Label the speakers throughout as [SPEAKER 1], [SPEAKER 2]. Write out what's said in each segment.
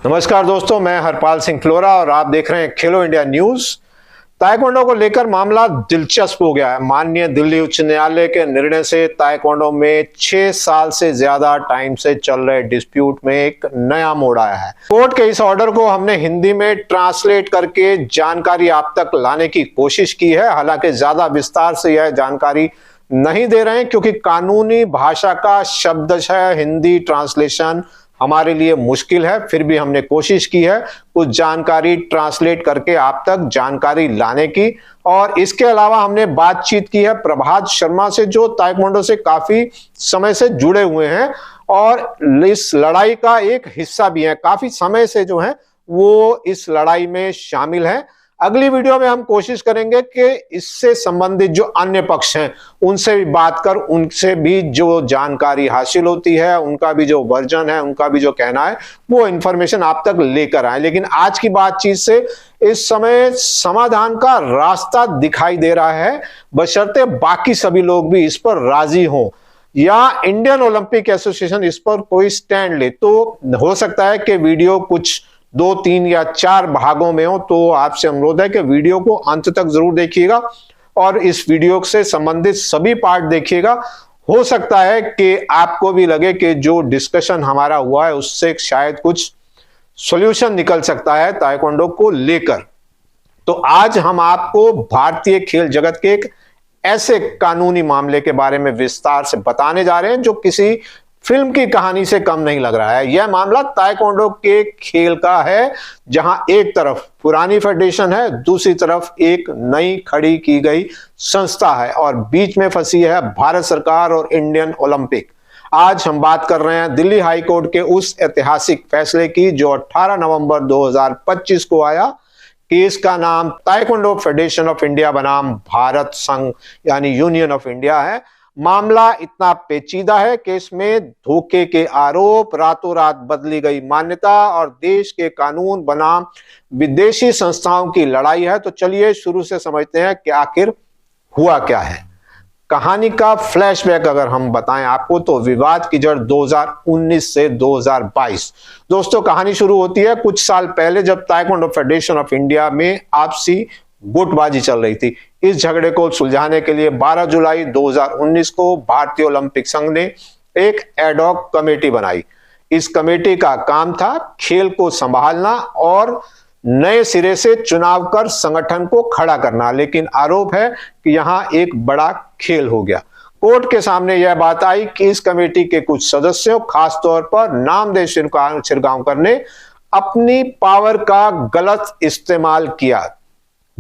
[SPEAKER 1] नमस्कार दोस्तों, मैं हरपाल सिंह फ्लोरा और आप देख रहे हैं खेलो इंडिया न्यूज। ताइक्वांडो को लेकर मामला दिलचस्प हो गया है। माननीय दिल्ली उच्च न्यायालय के निर्णय से ताइक्वांडो में 6 साल से ज्यादा टाइम से चल रहे डिस्प्यूट में एक नया मोड़ आया है। कोर्ट के इस ऑर्डर को हमने हिंदी में ट्रांसलेट करके जानकारी आप तक लाने की कोशिश की है। हालांकि ज्यादा विस्तार से यह जानकारी नहीं दे रहे हैं क्योंकि कानूनी भाषा का शब्दशः हिंदी ट्रांसलेशन हमारे लिए मुश्किल है। फिर भी हमने कोशिश की है कुछ जानकारी ट्रांसलेट करके आप तक जानकारी लाने की। और इसके अलावा हमने बातचीत की है प्रभात शर्मा से, जो ताइक्वांडो से काफी समय से जुड़े हुए हैं और इस लड़ाई का एक हिस्सा भी है। काफी समय से जो है वो इस लड़ाई में शामिल है। अगली वीडियो में हम कोशिश करेंगे कि इससे संबंधित जो अन्य पक्ष हैं उनसे भी बात कर उनसे भी जो जानकारी हासिल होती है, उनका भी जो वर्जन है, उनका भी जो कहना है, वो इंफॉर्मेशन आप तक लेकर आए। लेकिन आज की बातचीत से इस समय समाधान का रास्ता दिखाई दे रहा है, बशर्ते बाकी सभी लोग भी इस पर राजी हों या इंडियन ओलंपिक एसोसिएशन इस पर कोई स्टैंड ले। तो हो सकता है कि वीडियो कुछ 2, 3 या 4 भागों में हो। तो आपसे अनुरोध है कि वीडियो को अंत तक जरूर देखिएगा और इस वीडियो से संबंधित सभी पार्ट देखिएगा। हो सकता है कि आपको भी लगे कि जो डिस्कशन हमारा हुआ है उससे शायद कुछ सॉल्यूशन निकल सकता है ताइक्वांडो को लेकर। तो आज हम आपको भारतीय खेल जगत के एक ऐसे कानूनी मामले के बारे में विस्तार से बताने जा रहे हैं जो किसी फिल्म की कहानी से कम नहीं लग रहा है। यह मामला ताइक्वांडो के खेल का है, जहां एक तरफ पुरानी फेडरेशन है, दूसरी तरफ एक नई खड़ी की गई संस्था है और बीच में फंसी है भारत सरकार और इंडियन ओलंपिक। आज हम बात कर रहे हैं दिल्ली हाई कोर्ट के उस ऐतिहासिक फैसले की जो 18 नवंबर 2025 को आया। केस का नाम ताइक्वांडो फेडरेशन ऑफ इंडिया बनाम भारत संघ यानी यूनियन ऑफ इंडिया है। मामला इतना पेचीदा है कि इसमें धोखे के आरोप, रातों रात बदली गई मान्यता और देश के कानून बनाम विदेशी संस्थाओं की लड़ाई है। तो चलिए शुरू से समझते हैं कि आखिर हुआ क्या है। कहानी का फ्लैशबैक अगर हम बताएं आपको तो विवाद की जड़ 2019 से 2022। दोस्तों, कहानी शुरू होती है कुछ साल पहले जब ताइक्वांडो फेडरेशन ऑफ इंडिया में आपसी गुटबाजी चल रही थी। इस झगड़े को सुलझाने के लिए 12 जुलाई 2019 को भारतीय ओलंपिक संघ ने एक एडहॉक कमेटी बनाई। इस कमेटी का काम था खेल को संभालना और नए सिरे से चुनाव कर संगठन को खड़ा करना। लेकिन आरोप है कि यहां एक बड़ा खेल हो गया। कोर्ट के सामने यह बात आई कि इस कमेटी के कुछ सदस्यों, खासतौर पर नामदेव शिरगांवकर ने अपनी पावर का गलत इस्तेमाल किया।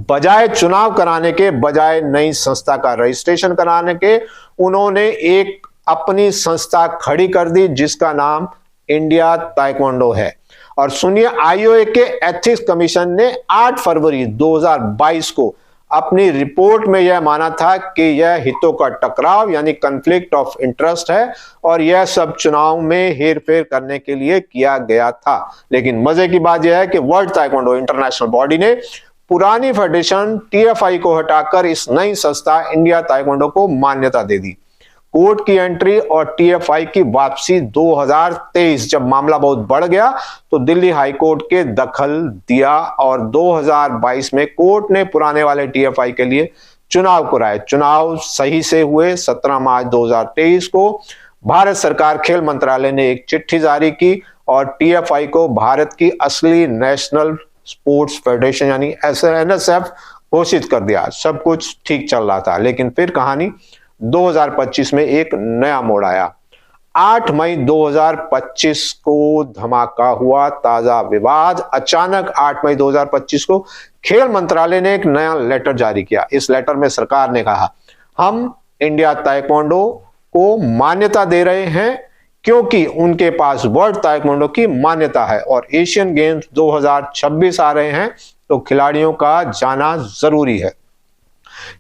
[SPEAKER 1] बजाय चुनाव कराने के, बजाय नई संस्था का रजिस्ट्रेशन कराने के, उन्होंने एक अपनी संस्था खड़ी कर दी जिसका नाम इंडिया ताइक्वांडो है। और सुनिए, आईओए के एथिक्स कमीशन ने 8 फरवरी 2022 को अपनी रिपोर्ट में यह माना था कि यह हितों का टकराव यानी कॉन्फ्लिक्ट ऑफ इंटरेस्ट है और यह सब चुनाव में हेरफेर करने के लिए किया गया था। लेकिन मजे की बात यह है कि वर्ल्ड ताइक्वांडो इंटरनेशनल बॉडी ने पुरानी फेडरेशन टीएफआई को हटाकर इस नई संस्था इंडिया ताइक्वांडो को मान्यता दे दी। कोर्ट की एंट्री और टीएफआई की वापसी 2023 जब मामला बहुत बढ़ गया तो दिल्ली हाई कोर्ट के दखल दिया और 2022 में कोर्ट ने पुराने वाले टीएफआई के लिए चुनाव कराए। चुनाव सही से हुए। 17 मार्च 2023 को भारत सरकार खेल मंत्रालय ने एक चिट्ठी जारी की और टीएफआई को भारत की असली नेशनल स्पोर्ट्स फेडरेशन यानी एनएसएफ घोषित कर दिया। सब कुछ ठीक चल रहा था, लेकिन फिर कहानी 2025 में एक नया मोड़ आया। 8 मई 2025 को धमाका हुआ, ताजा विवाद। अचानक 8 मई 2025 को खेल मंत्रालय ने एक नया लेटर जारी किया। इस लेटर में सरकार ने कहा, हम इंडिया ताइक्वांडो को मान्यता दे रहे हैं क्योंकि उनके पास वर्ल्ड ताइक्वांडो की मान्यता है और एशियन गेम्स 2026 आ रहे हैं तो खिलाड़ियों का जाना जरूरी है।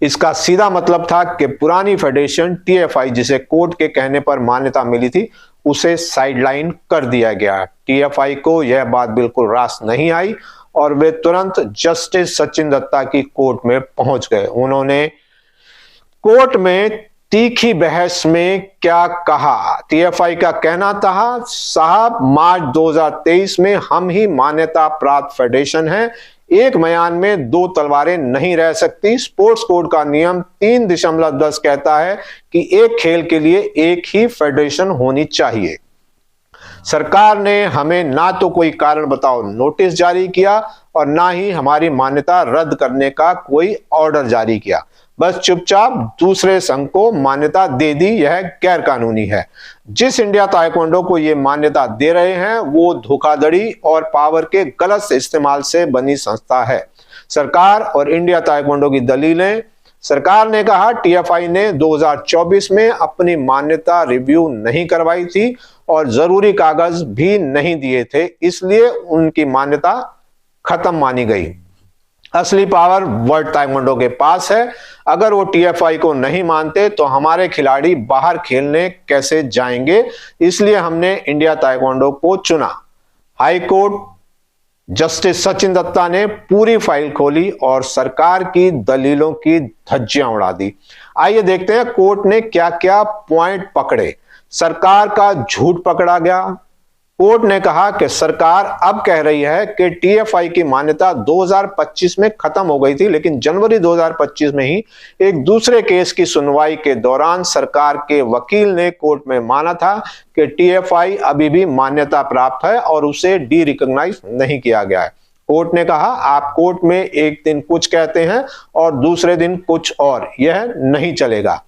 [SPEAKER 1] इसका सीधा मतलब था कि पुरानी फेडरेशन टीएफआई, जिसे कोर्ट के कहने पर मान्यता मिली थी, उसे साइडलाइन कर दिया गया। टीएफआई को यह बात बिल्कुल रास नहीं आई और वे तुरंत जस्टिस सचिन दत्ता की कोर्ट में पहुंच गए। उन्होंने कोर्ट में तीखी बहस में क्या कहा? टीएफआई का कहना था, साहब मार्च 2023 में हम ही मान्यता प्राप्त फेडरेशन हैं, एक म्यान में दो तलवारें नहीं रह सकती। स्पोर्ट्स कोड का नियम 3.10 कहता है कि एक खेल के लिए एक ही फेडरेशन होनी चाहिए। सरकार ने हमें ना तो कोई कारण बताओ नोटिस जारी किया और ना ही हमारी मान्यता रद्द करने का कोई ऑर्डर जारी किया, बस चुपचाप दूसरे संघ को मान्यता दे दी। यह गैर कानूनी है। जिस इंडिया ताइक्वांडो को यह मान्यता दे रहे हैं वो धोखाधड़ी और पावर के गलत इस्तेमाल से बनी संस्था है। सरकार और इंडिया ताइक्वांडो की दलीलें। सरकार ने कहा टीएफआई ने 2024 में अपनी मान्यता रिव्यू नहीं करवाई थी और जरूरी कागज भी नहीं दिए थे, इसलिए उनकी मान्यता खत्म मानी गई। असली पावर वर्ल्ड ताइक्वांडो के पास है। अगर वो टीएफआई को नहीं मानते तो हमारे खिलाड़ी बाहर खेलने कैसे जाएंगे? इसलिए हमने इंडिया ताइक्वांडो को चुना। High court justice Sachin Dutta ने पूरी फाइल खोली और सरकार की दलीलों की धज्जियां उड़ा दी। आइए देखते हैं कोर्ट ने क्या क्या पॉइंट पकड़े। सरकार का झूठ पकड़ा गया। कोर्ट ने कहा कि सरकार अब कह रही है कि टीएफआई की मान्यता 2025 में खत्म हो गई थी, लेकिन जनवरी 2025 में ही एक दूसरे केस की सुनवाई के दौरान सरकार के वकील ने कोर्ट में माना था कि टीएफआई अभी भी मान्यता प्राप्त है और उसे डी रिकॉग्नाइज नहीं किया गया है। कोर्ट ने कहा आप कोर्ट में एक दिन कुछ कहते हैं और दूसरे दिन कुछ और, यह नहीं चलेगा।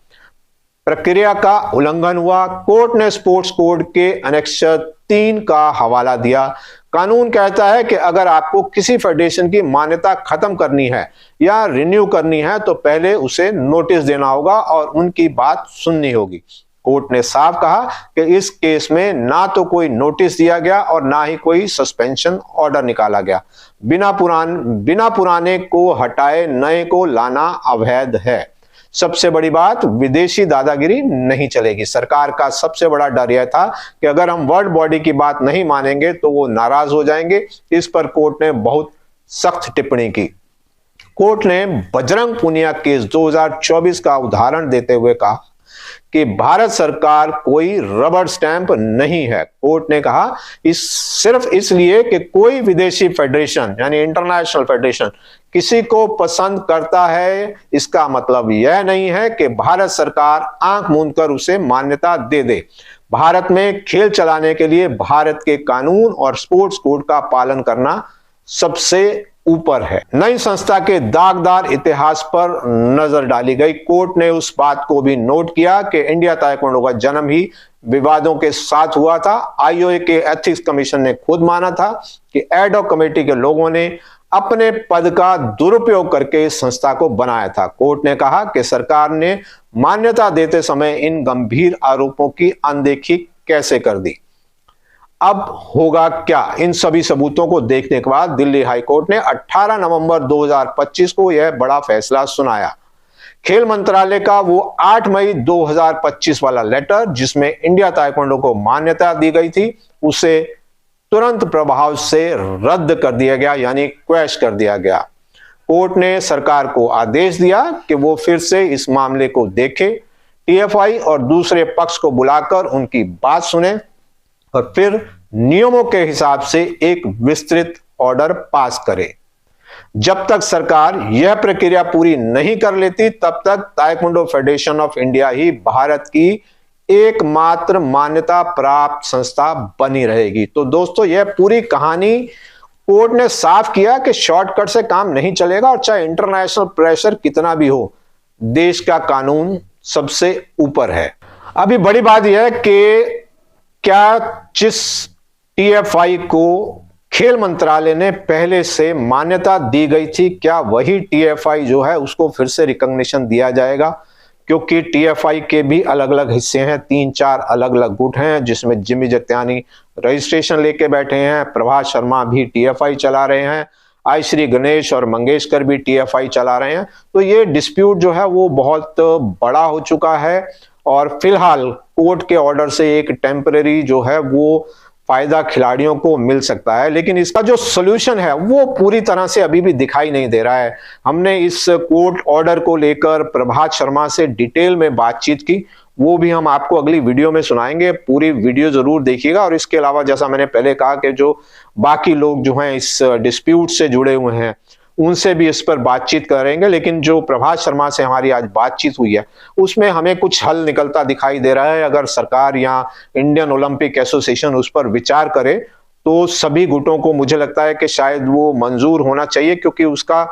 [SPEAKER 1] प्रक्रिया का उल्लंघन हुआ। कोर्ट ने स्पोर्ट्स कोड के अनेक्सर 3 का हवाला दिया। कानून कहता है कि अगर आपको किसी फेडरेशन की मान्यता खत्म करनी है या रिन्यू करनी है तो पहले उसे नोटिस देना होगा और उनकी बात सुननी होगी। कोर्ट ने साफ कहा कि इस केस में ना तो कोई नोटिस दिया गया और ना ही कोई सस्पेंशन ऑर्डर निकाला गया। बिना पुराने को हटाए नए को लाना अवैध है। सबसे बड़ी बात, विदेशी दादागिरी नहीं चलेगी। सरकार का सबसे बड़ा डर यह था कि अगर हम वर्ल्ड बॉडी की बात नहीं मानेंगे तो वो नाराज हो जाएंगे। इस पर कोर्ट ने बहुत सख्त टिप्पणी की। कोर्ट ने बजरंग पुनिया केस 2024 का उदाहरण देते हुए कहा कि भारत सरकार कोई रबर स्टैंप नहीं है। कोर्ट ने कहा सिर्फ इसलिए कि कोई विदेशी फेडरेशन यानी इंटरनेशनल फेडरेशन किसी को पसंद करता है, इसका मतलब यह नहीं है कि भारत सरकार आंख मूंद कर उसे मान्यता दे दे। भारत में खेल चलाने के लिए भारत के कानून और स्पोर्ट्स कोड का पालन करना सबसे ऊपर है। नई संस्था के दागदार इतिहास पर नजर डाली गई। कोर्ट ने उस बात को भी नोट किया कि इंडिया ताइक्वांडो का जन्म ही विवादों के साथ हुआ था। आईओए के एथिक्स कमीशन ने खुद माना था कि एडहॉक कमेटी के लोगों ने अपने पद का दुरुपयोग करके इस संस्था को बनाया था। कोर्ट ने कहा कि सरकार ने मान्यता देते समय इन गंभीर आरोपों की अनदेखी कैसे कर दी। अब होगा क्या? इन सभी सबूतों को देखने के बाद दिल्ली हाई कोर्ट ने 18 नवंबर 2025 को यह बड़ा फैसला सुनाया। खेल मंत्रालय का वो 8 मई 2025 वाला लेटर जिसमें इंडिया ताइक्वांडो को मान्यता दी गई थी उसे तुरंत प्रभाव से रद्द कर दिया गया, यानी क्वैश कर दिया गया। कोर्ट ने सरकार को आदेश दिया कि वो फिर से इस मामले को देखे, टीएफआई और दूसरे पक्ष को बुलाकर उनकी बात सुने और फिर नियमों के हिसाब से एक विस्तृत ऑर्डर पास करे। जब तक सरकार यह प्रक्रिया पूरी नहीं कर लेती तब तक ताइक्वांडो फेडरेशन ऑफ इंडिया ही भारत की एकमात्र मान्यता प्राप्त संस्था बनी रहेगी। तो दोस्तों यह पूरी कहानी कोर्ट ने साफ किया कि शॉर्टकट से काम नहीं चलेगा और चाहे इंटरनेशनल प्रेशर कितना भी हो, देश का कानून सबसे ऊपर है। अभी बड़ी बात यह है कि क्या जिस टीएफआई को खेल मंत्रालय ने पहले से मान्यता दी गई थी, क्या वही टीएफआई जो है उसको फिर से रिकॉग्निशन दिया जाएगा? क्योंकि टीएफआई के भी अलग अलग हिस्से हैं, 3-4 अलग अलग गुट हैं जिसमें जिमी जत्यानी रजिस्ट्रेशन लेके बैठे हैं, प्रभात शर्मा भी टीएफआई चला रहे हैं, आई श्री गणेश और मंगेशकर भी टीएफआई चला रहे हैं। तो ये डिस्प्यूट जो है वो बहुत बड़ा हो चुका है और फिलहाल कोर्ट के ऑर्डर से एक टेम्परेरी जो है वो फायदा खिलाड़ियों को मिल सकता है, लेकिन इसका जो सॉल्यूशन है वो पूरी तरह से अभी भी दिखाई नहीं दे रहा है। हमने इस कोर्ट ऑर्डर को लेकर प्रभात शर्मा से डिटेल में बातचीत की, वो भी हम आपको अगली वीडियो में सुनाएंगे। पूरी वीडियो जरूर देखिएगा। और इसके अलावा जैसा मैंने पहले कहा कि जो बाकी लोग जो हैं इस डिस्प्यूट से जुड़े हुए हैं उनसे भी इस पर बातचीत करेंगे, लेकिन जो प्रभात शर्मा से हमारी आज बातचीत हुई है उसमें हमें कुछ हल निकलता दिखाई दे रहा है। अगर सरकार या इंडियन ओलंपिक एसोसिएशन उस पर विचार करे तो सभी गुटों को मुझे लगता है कि शायद वो मंजूर होना चाहिए, क्योंकि उसका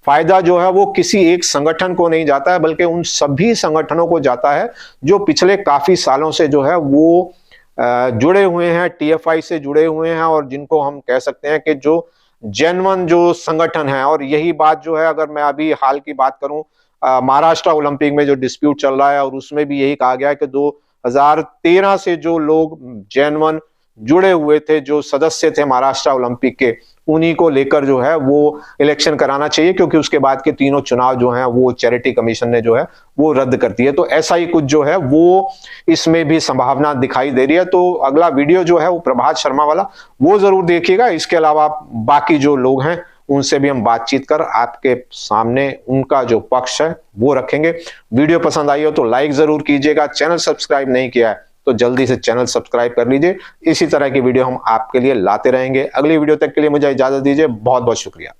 [SPEAKER 1] फायदा जो है वो किसी एक संगठन को नहीं जाता है बल्कि उन सभी संगठनों को जाता है जो पिछले काफी सालों से जो है वो जुड़े हुए हैं, टीएफआई से जुड़े हुए हैं, और जिनको हम कह सकते हैं कि जो जेन्युइन जो संगठन है। और यही बात जो है, अगर मैं अभी हाल की बात करूं, महाराष्ट्र ओलंपिक में जो डिस्प्यूट चल रहा है और उसमें भी यही कहा गया है कि 2013 से जो लोग जेन्युइन जुड़े हुए थे, जो सदस्य थे महाराष्ट्र ओलंपिक के, उन्हीं को लेकर जो है वो इलेक्शन कराना चाहिए, क्योंकि उसके बाद के तीनों चुनाव जो हैं वो चैरिटी कमीशन ने जो है वो रद्द कर दिए। तो ऐसा ही कुछ जो है वो इसमें भी संभावना दिखाई दे रही है। तो अगला वीडियो जो है वो प्रभात शर्मा वाला वो जरूर देखिएगा। इसके अलावा बाकी जो लोग हैं उनसे भी हम बातचीत कर आपके सामने उनका जो पक्ष है वो रखेंगे। वीडियो पसंद आई हो तो लाइक जरूर कीजिएगा। चैनल सब्सक्राइब नहीं किया है तो जल्दी से चैनल सब्सक्राइब कर लीजिए। इसी तरह की वीडियो हम आपके लिए लाते रहेंगे। अगली वीडियो तक के लिए मुझे इजाजत दीजिए। बहुत बहुत शुक्रिया।